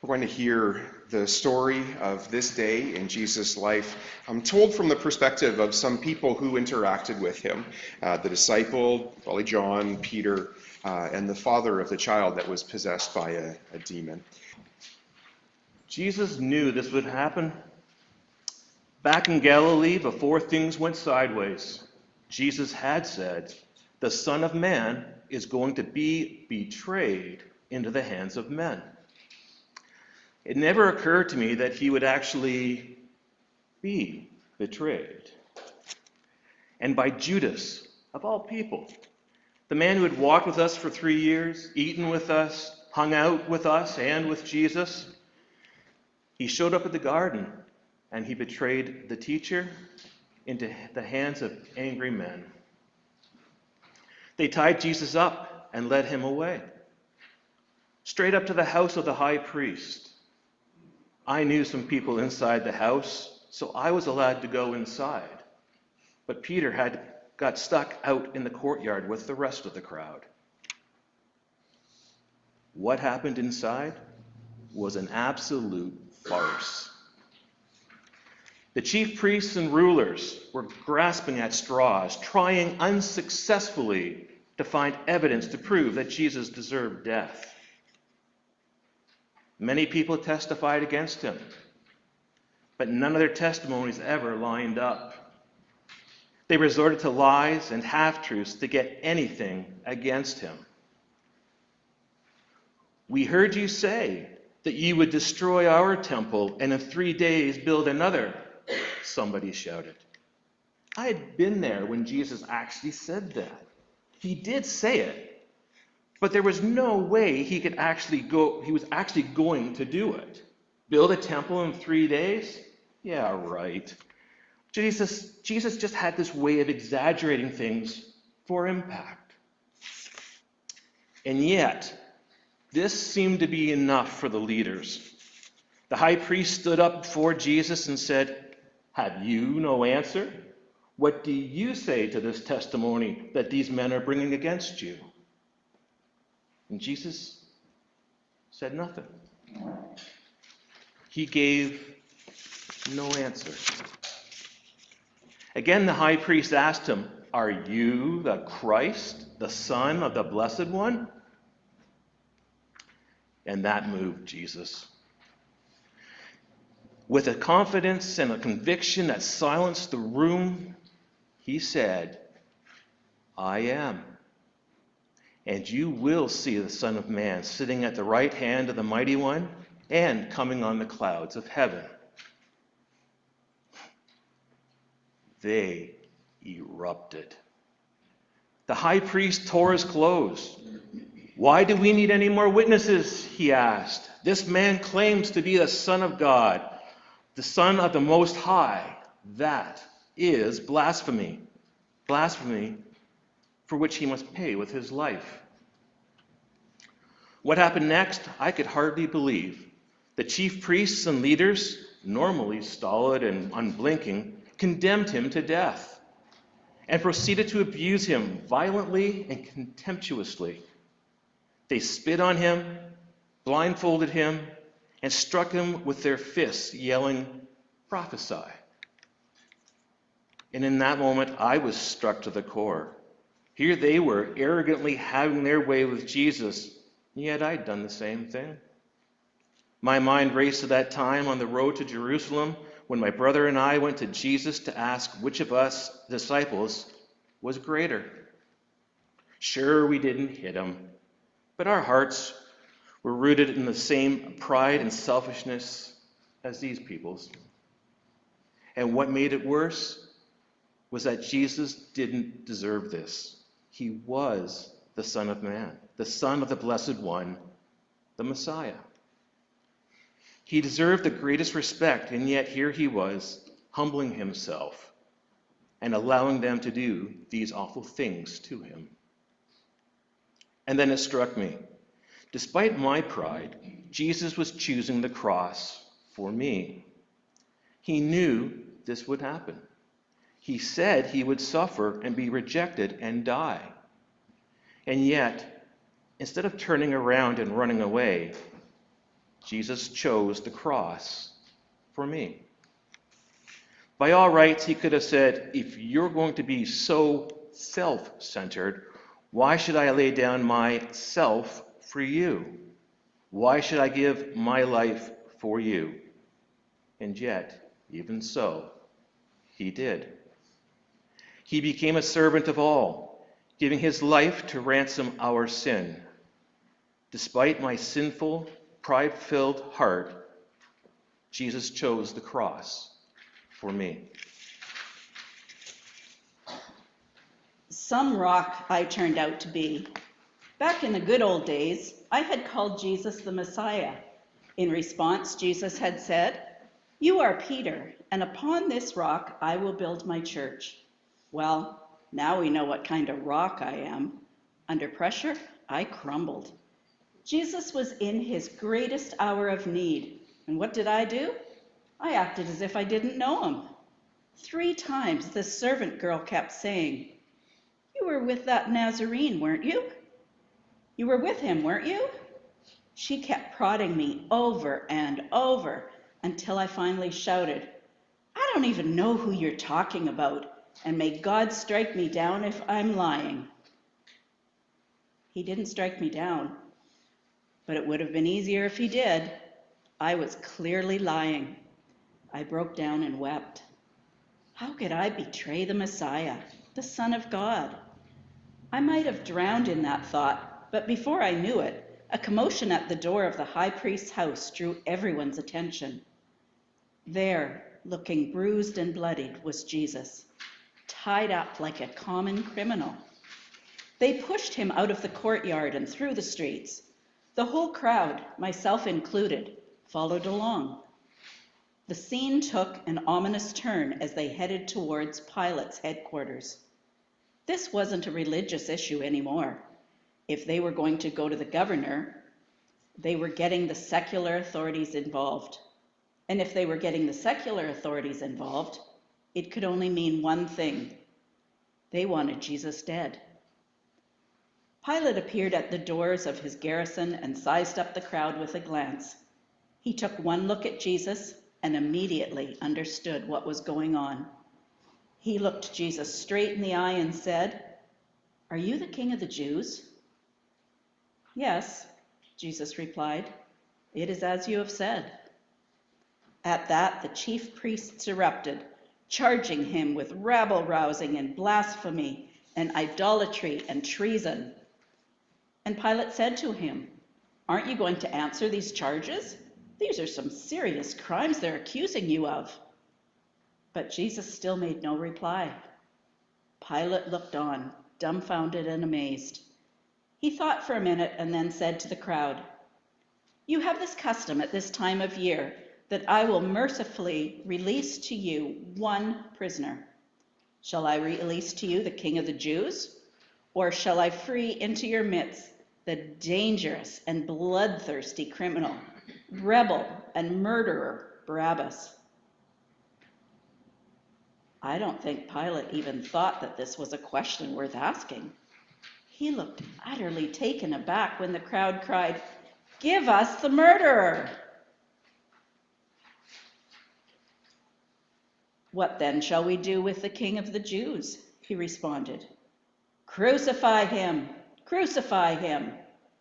We're going to hear the story of this day in Jesus' life, told from the perspective of some people who interacted with him, the disciple, probably John, Peter, and the father of the child that was possessed by a demon. Jesus knew this would happen. Back in Galilee, before things went sideways, Jesus had said, "The Son of Man is going to be betrayed into the hands of men." It never occurred to me that he would actually be betrayed. And by Judas, of all people, the man who had walked with us for 3 years, eaten with us, hung out with us and with Jesus, he showed up at the garden and he betrayed the teacher into the hands of angry men. They tied Jesus up and led him away, straight up to the house of the high priest. I knew some people inside the house, so I was allowed to go inside. But Peter got stuck out in the courtyard with the rest of the crowd. What happened inside was an absolute farce. The chief priests and rulers were grasping at straws, trying unsuccessfully to find evidence to prove that Jesus deserved death. Many people testified against him, but none of their testimonies ever lined up. They resorted to lies and half-truths to get anything against him. "We heard you say that you would destroy our temple and in 3 days build another," somebody shouted. I had been there when Jesus actually said that. He did say it. But there was no way he was actually going to do it. Build a temple in 3 days? Yeah, right. Jesus just had this way of exaggerating things for impact. And yet, this seemed to be enough for the leaders. The high priest stood up before Jesus and said, "Have you no answer? What do you say to this testimony that these men are bringing against you?" And Jesus said nothing. He gave no answer. Again, the high priest asked him, "Are you the Christ, the Son of the Blessed One?" And that moved Jesus. With a confidence and a conviction that silenced the room, he said, "I am. And you will see the Son of Man sitting at the right hand of the Mighty One and coming on the clouds of heaven." They erupted. The high priest tore his clothes. "Why do we need any more witnesses?" he asked. "This man claims to be the Son of God, the Son of the Most High. That is blasphemy. Blasphemy for which he must pay with his life." What happened next, I could hardly believe. The chief priests and leaders, normally stolid and unblinking, condemned him to death and proceeded to abuse him violently and contemptuously. They spit on him, blindfolded him, and struck him with their fists, yelling, "Prophesy." And in that moment, I was struck to the core. Here they were, arrogantly having their way with Jesus, and yet I'd done the same thing. My mind raced to that time on the road to Jerusalem when my brother and I went to Jesus to ask which of us disciples was greater. Sure, we didn't hit him, but our hearts were rooted in the same pride and selfishness as these people's. And what made it worse was that Jesus didn't deserve this. He was the Son of Man, the Son of the Blessed One, the Messiah. He deserved the greatest respect, and yet here he was, humbling himself and allowing them to do these awful things to him. And then it struck me. Despite my pride, Jesus was choosing the cross for me. He knew this would happen. He said he would suffer and be rejected and die. And yet, instead of turning around and running away, Jesus chose the cross for me. By all rights, he could have said, if you're going to be so self-centered, why should I lay down myself for you? Why should I give my life for you? And yet, even so, he did. He became a servant of all, giving his life to ransom our sin. Despite my sinful, pride-filled heart, Jesus chose the cross for me. Some rock I turned out to be. Back in the good old days, I had called Jesus the Messiah. In response, Jesus had said, "You are Peter, and upon this rock I will build my church." Well, now we know what kind of rock I am. Under pressure, I crumbled. Jesus was in his greatest hour of need. And what did I do? I acted as if I didn't know him. 3 times the servant girl kept saying, "You were with that Nazarene, weren't you? You were with him, weren't you?" She kept prodding me over and over until I finally shouted, "I don't even know who you're talking about, and may God strike me down if I'm lying." He didn't strike me down, but it would have been easier if he did. I was clearly lying. I broke down and wept. How could I betray the Messiah, the Son of God? I might have drowned in that thought, but before I knew it, a commotion at the door of the high priest's house drew everyone's attention. There, looking bruised and bloodied, was Jesus, tied up like a common criminal. They pushed him out of the courtyard and through the streets. The whole crowd, myself included, followed along. The scene took an ominous turn as they headed towards Pilate's headquarters. This wasn't a religious issue anymore. If they were going to go to the governor, they were getting the secular authorities involved. And if they were getting the secular authorities involved, it could only mean one thing. They wanted Jesus dead. Pilate appeared at the doors of his garrison and sized up the crowd with a glance. He took one look at Jesus and immediately understood what was going on. He looked Jesus straight in the eye and said, "Are you the King of the Jews?" "Yes," Jesus replied. "It is as you have said." At that, the chief priests erupted, charging him with rabble-rousing and blasphemy and idolatry and treason. And Pilate said to him, "Aren't you going to answer these charges? These are some serious crimes they're accusing you of." But Jesus still made no reply. Pilate looked on, dumbfounded and amazed. He thought for a minute and then said to the crowd, "You have this custom at this time of year that I will mercifully release to you one prisoner. Shall I release to you the King of the Jews? Or shall I free into your midst the dangerous and bloodthirsty criminal, rebel and murderer Barabbas?" I don't think Pilate even thought that this was a question worth asking. He looked utterly taken aback when the crowd cried, "Give us the murderer!" "What then shall we do with the King of the Jews?" he responded. "Crucify him! Crucify him!"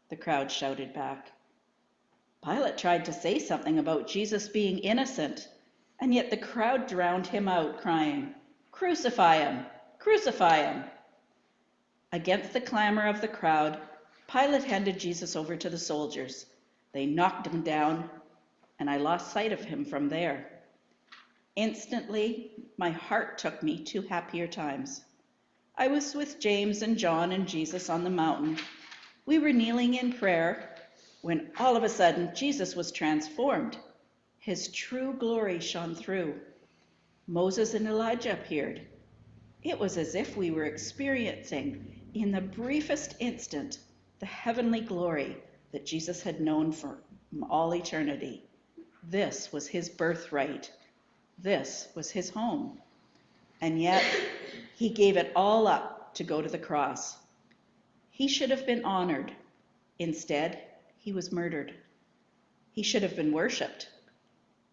the crowd shouted back. Pilate tried to say something about Jesus being innocent, and yet the crowd drowned him out, crying, "Crucify him! Crucify him!" Against the clamor of the crowd, Pilate handed Jesus over to the soldiers. They knocked him down, and I lost sight of him from there. Instantly, my heart took me to happier times. I was with James and John and Jesus on the mountain. We were kneeling in prayer when all of a sudden Jesus was transformed. His true glory shone through. Moses and Elijah appeared. It was as if we were experiencing, in the briefest instant, the heavenly glory that Jesus had known from all eternity. This was his birthright. This was his home. And yet, he gave it all up to go to the cross. He should have been honored. Instead, he was murdered. He should have been worshipped.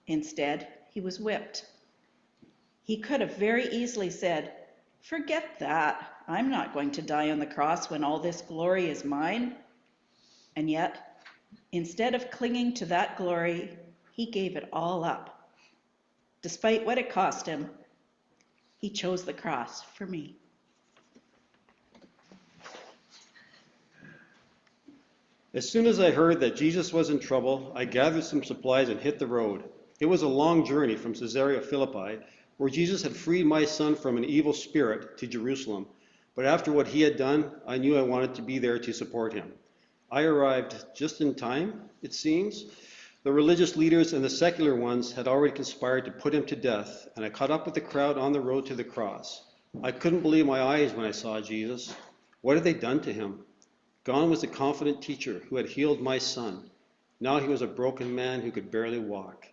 Instead, he was whipped. He could have very easily said, "Forget that. I'm not going to die on the cross when all this glory is mine." And yet, instead of clinging to that glory, he gave it all up. Despite what it cost him, he chose the cross for me. As soon as I heard that Jesus was in trouble, I gathered some supplies and hit the road. It was a long journey from Caesarea Philippi, where Jesus had freed my son from an evil spirit, to Jerusalem. But after what he had done, I knew I wanted to be there to support him. I arrived just in time, it seems. The religious leaders and the secular ones had already conspired to put him to death, and I caught up with the crowd on the road to the cross. I couldn't believe my eyes when I saw Jesus. What had they done to him? Gone was the confident teacher who had healed my son. Now he was a broken man who could barely walk.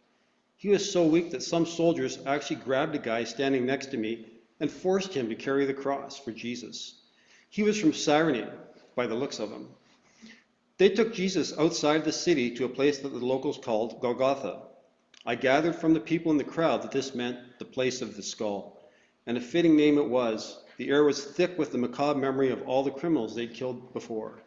He was so weak that some soldiers actually grabbed a guy standing next to me and forced him to carry the cross for Jesus. He was from Cyrene, by the looks of him. They took Jesus outside the city to a place that the locals called Golgotha. I gathered from the people in the crowd that this meant the place of the skull, and a fitting name it was. The air was thick with the macabre memory of all the criminals they'd killed before.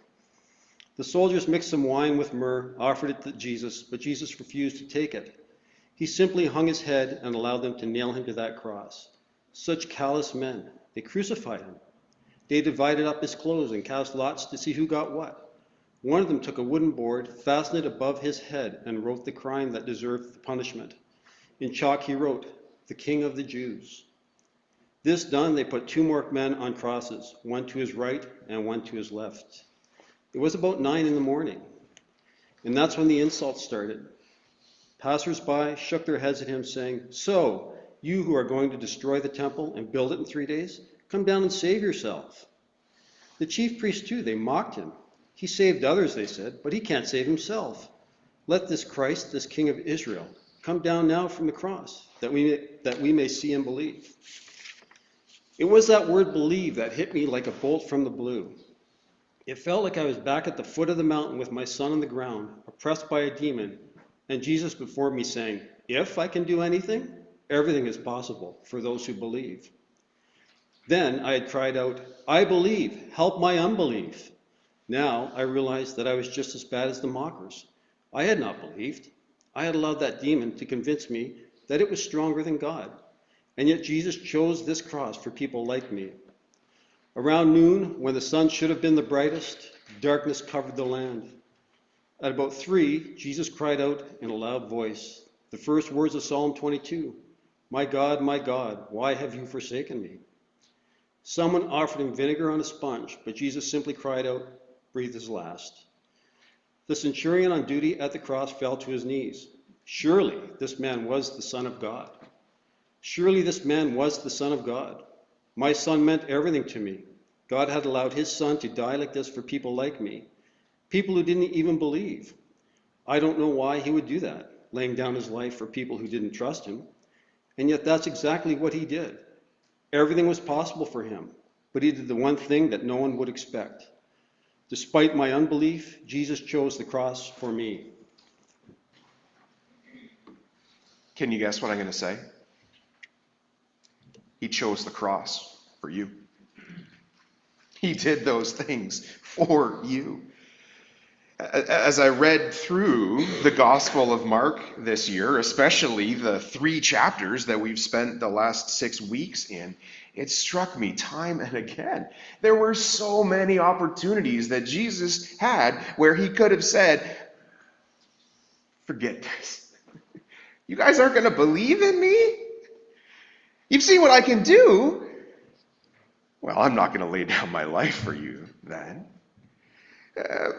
The soldiers mixed some wine with myrrh, offered it to Jesus, but Jesus refused to take it. He simply hung his head and allowed them to nail him to that cross. Such callous men. They crucified him. They divided up his clothes and cast lots to see who got what. One of them took a wooden board, fastened it above his head, and wrote the crime that deserved the punishment. In chalk he wrote, "The King of the Jews." This done, they put two more men on crosses, one to his right and one to his left. It was about 9 a.m, and that's when the insults started. Passers-by shook their heads at him, saying, "So, you who are going to destroy the temple and build it in 3 days, come down and save yourself." The chief priests too, they mocked him. He saved others, they said, but he can't save himself. Let this Christ, this King of Israel, come down now from the cross, that we may see and believe. It was that word "believe" that hit me like a bolt from the blue. It felt like I was back at the foot of the mountain with my son on the ground, oppressed by a demon, and Jesus before me saying, "If I can do anything, everything is possible for those who believe." Then I had cried out, "I believe, help my unbelief." Now I realized that I was just as bad as the mockers. I had not believed. I had allowed that demon to convince me that it was stronger than God. And yet Jesus chose this cross for people like me. Around noon, when the sun should have been the brightest, darkness covered the land. At about 3, Jesus cried out in a loud voice, the first words of Psalm 22, my God, why have you forsaken me?" Someone offered him vinegar on a sponge, but Jesus simply cried out, breathed his last. The centurion on duty at the cross fell to his knees. Surely this man was the Son of God. Surely this man was the Son of God. My son meant everything to me. God had allowed his son to die like this for people like me, people who didn't even believe. I don't know why he would do that, laying down his life for people who didn't trust him. And yet that's exactly what he did. Everything was possible for him, but he did the one thing that no one would expect. Despite my unbelief, Jesus chose the cross for me. Can you guess what I'm going to say? He chose the cross for you. He did those things for you. As I read through the Gospel of Mark this year, especially the 3 chapters that we've spent the last 6 weeks in, it struck me time and again. There were so many opportunities that Jesus had where he could have said, "Forget this. You guys aren't going to believe in me? You've seen what I can do. Well, I'm not going to lay down my life for you then."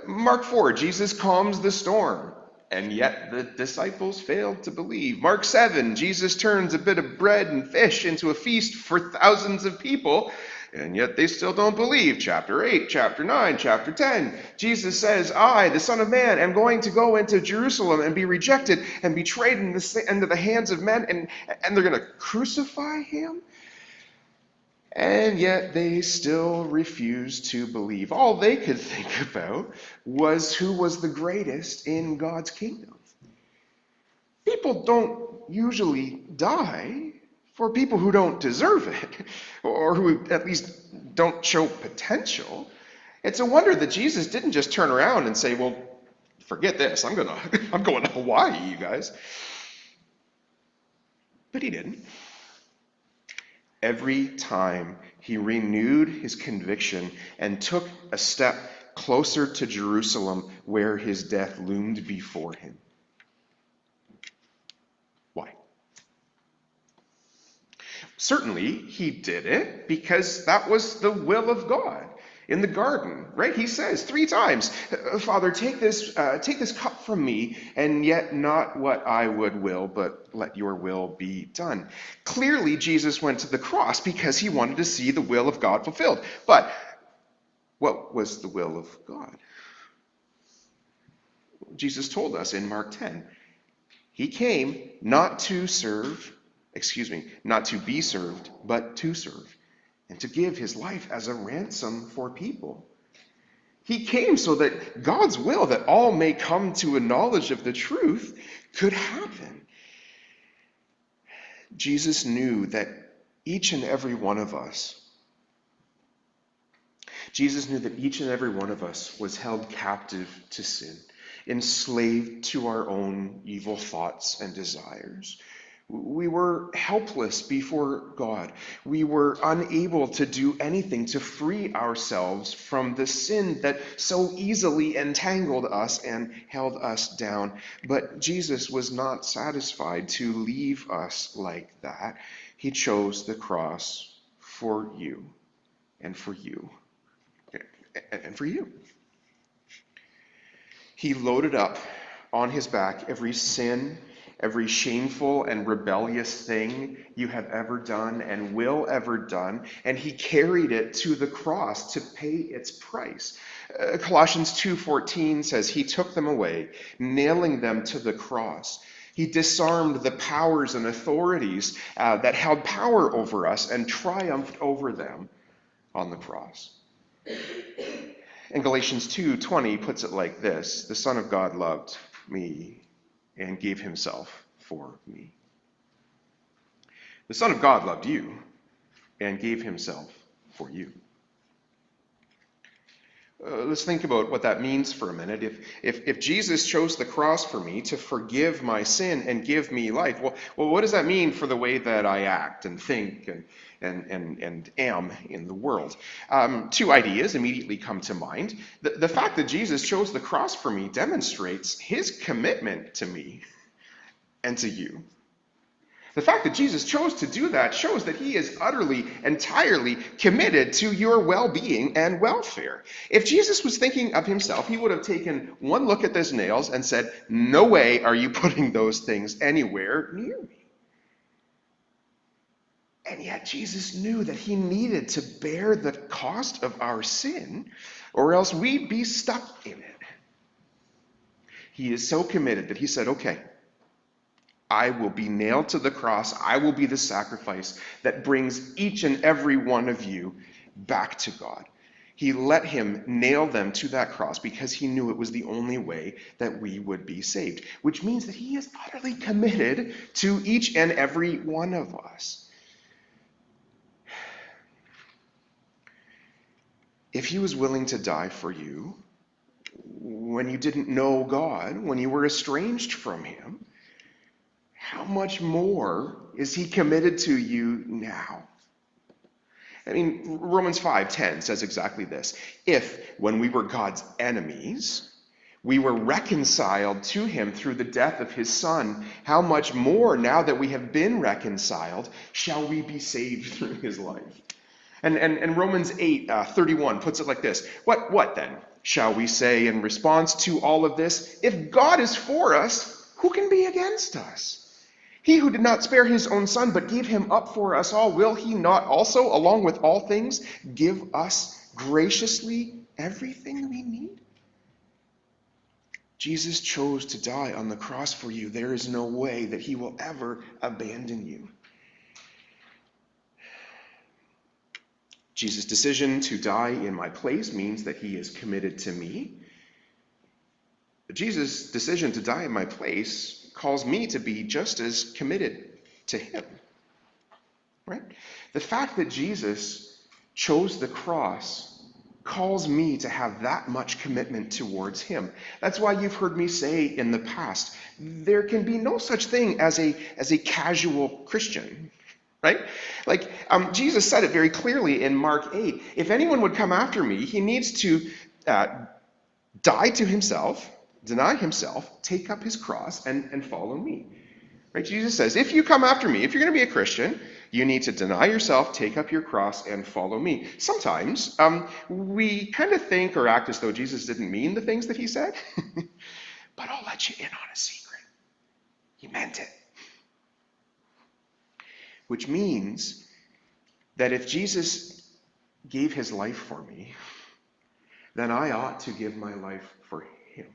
Mark 4, Jesus calms the storm, and yet the disciples failed to believe. Mark 7, Jesus turns a bit of bread and fish into a feast for thousands of people, and yet they still don't believe. Chapter 8, chapter 9, chapter 10, Jesus says, "I, the Son of Man, am going to go into Jerusalem and be rejected and betrayed into the hands of men, and they're going to crucify him." And yet they still refused to believe. All they could think about was who was the greatest in God's kingdom. People don't usually die for people who don't deserve it, or who at least don't show potential. It's a wonder that Jesus didn't just turn around and say, well, forget this, I'm going to Hawaii, you guys. But he didn't. Every time he renewed his conviction and took a step closer to Jerusalem where his death loomed before him. Why? Certainly, he did it because that was the will of God in the garden, right? He says 3 times, Father, take this cup from me, and yet not what I would will, but let your will be done. Clearly, Jesus went to the cross because he wanted to see the will of God fulfilled. But what was the will of God? Jesus told us in Mark 10. He came not to be served, but to serve, and to give his life as a ransom for people. He came so that God's will, that all may come to a knowledge of the truth, could happen. Jesus knew that each and every one of us was held captive to sin, enslaved to our own evil thoughts and desires. We were helpless before God. We were unable to do anything to free ourselves from the sin that so easily entangled us and held us down. But Jesus was not satisfied to leave us like that. He chose the cross for you and for you and for you. He loaded up on his back every sin, every shameful and rebellious thing you have ever done and will ever done, and he carried it to the cross to pay its price. Colossians 2:14 says, he took them away, nailing them to the cross. He disarmed the powers and authorities that held power over us and triumphed over them on the cross. And Galatians 2:20 puts it like this: the Son of God loved me and gave himself for me. The Son of God loved you and gave himself for you. Let's think about what that means for a minute. If Jesus chose the cross for me to forgive my sin and give me life, well, what does that mean for the way that I act and think and am in the world? 2 ideas immediately come to mind. The fact that Jesus chose the cross for me demonstrates his commitment to me and to you. The fact that Jesus chose to do that shows that he is utterly, entirely committed to your well-being and welfare. If Jesus was thinking of himself, he would have taken one look at those nails and said, no way are you putting those things anywhere near me. And yet Jesus knew that he needed to bear the cost of our sin, or else we'd be stuck in it. He is so committed that he said, okay, I will be nailed to the cross. I will be the sacrifice that brings each and every one of you back to God. He let him nail them to that cross because he knew it was the only way that we would be saved, which means that he is utterly committed to each and every one of us. If he was willing to die for you when you didn't know God, when you were estranged from him, how much more is he committed to you now? I mean, Romans 5:10 says exactly this. If, when we were God's enemies, we were reconciled to him through the death of his Son, how much more, now that we have been reconciled, shall we be saved through his life? And Romans 8:31 puts it like this. What then shall we say in response to all of this? If God is for us, who can be against us? He who did not spare his own Son, but gave him up for us all, will he not also, along with all things, give us graciously everything we need? Jesus chose to die on the cross for you. There is no way that he will ever abandon you. Jesus' decision to die in my place means that he is committed to me. But Jesus' decision to die in my place calls me to be just as committed to him. Right? The fact that Jesus chose the cross calls me to have that much commitment towards him. That's why you've heard me say in the past, there can be no such thing as a casual Christian. Right? Like Jesus said it very clearly in Mark 8. If anyone would come after me, he needs to die to himself, deny himself, take up his cross, and follow me. Right? Jesus says, if you come after me, if you're going to be a Christian, you need to deny yourself, take up your cross, and follow me. Sometimes we kind of think or act as though Jesus didn't mean the things that he said. But I'll let you in on a secret. He meant it. Which means that if Jesus gave his life for me, then I ought to give my life for him.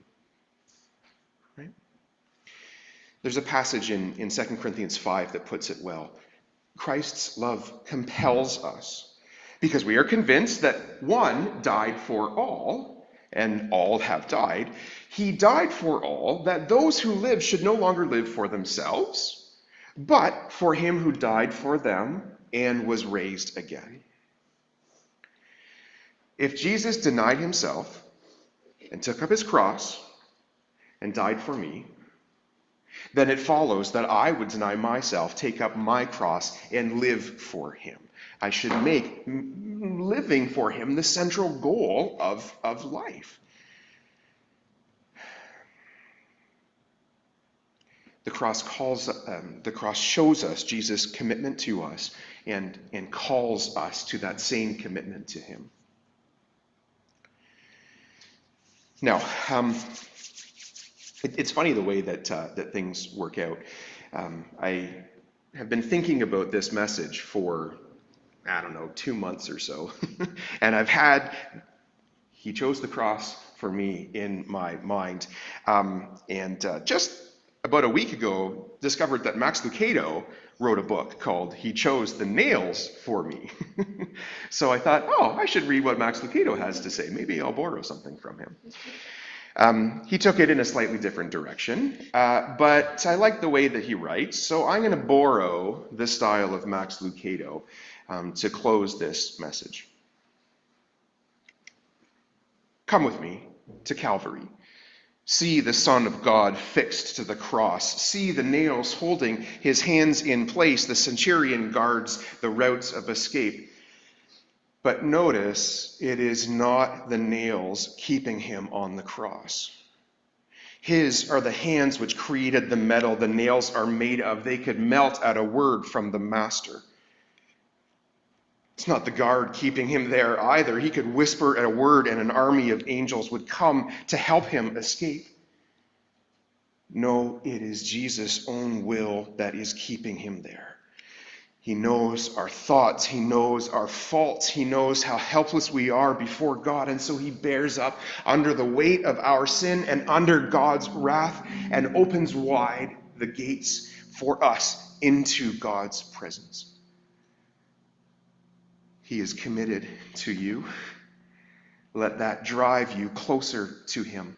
Right? There's a passage in 2 Corinthians 5 that puts it well. Christ's love compels us because we are convinced that one died for all, and all have died. He died for all, that those who live should no longer live for themselves, but for him who died for them and was raised again. If Jesus denied himself and took up his cross and died for me, then it follows that I would deny myself, take up my cross, and live for him. I should make living for him the central goal of life. The cross shows us Jesus' commitment to us and calls us to that same commitment to him. Now, it's funny the way that things work out. I have been thinking about this message for, 2 months or so. And I've had, he chose the cross for me in my mind. Just about a week ago, discovered that Max Lucado wrote a book called He Chose the Nails for Me. So I thought, I should read what Max Lucado has to say. Maybe I'll borrow something from him. He took it in a slightly different direction, but I like the way that he writes, so I'm going to borrow the style of Max Lucado to close this message. Come with me to Calvary. See the Son of God fixed to the cross. See the nails holding his hands in place. The centurion guards the routes of escape. But notice, it is not the nails keeping him on the cross. His are the hands which created the metal the nails are made of. They could melt at a word from the master. It's not the guard keeping him there either. He could whisper at a word and an army of angels would come to help him escape. No, it is Jesus' own will that is keeping him there. He knows our thoughts. He knows our faults. He knows how helpless we are before God. And so he bears up under the weight of our sin and under God's wrath and opens wide the gates for us into God's presence. He is committed to you. Let that drive you closer to him.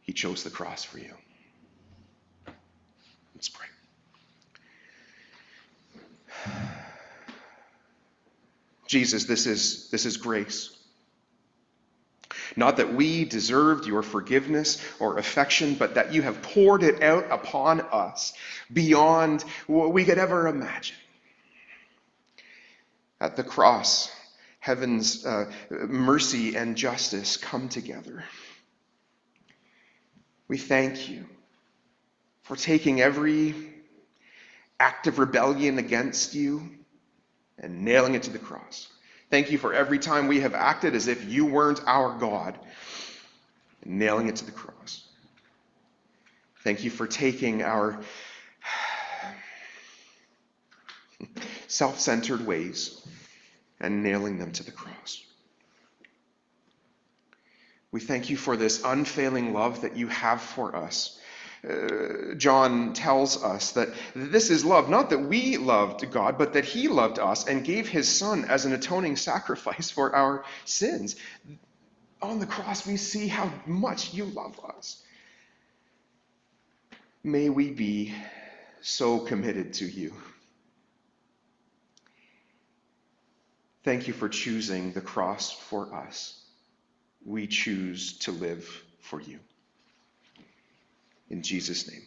He chose the cross for you. Let's pray. Jesus, this is grace. Not that we deserved your forgiveness or affection, but that you have poured it out upon us beyond what we could ever imagine. At the cross, heaven's mercy and justice come together. We thank you for taking every act of rebellion against you and nailing it to the cross. Thank you for every time we have acted as if you weren't our God and nailing it to the cross. Thank you for taking our self-centered ways and nailing them to the cross. We thank you for this unfailing love that you have for us, John tells us that this is love, not that we loved God, but that he loved us and gave his son as an atoning sacrifice for our sins. On the cross, we see how much you love us. May we be so committed to you. Thank you for choosing the cross for us. We choose to live for you. In Jesus' name.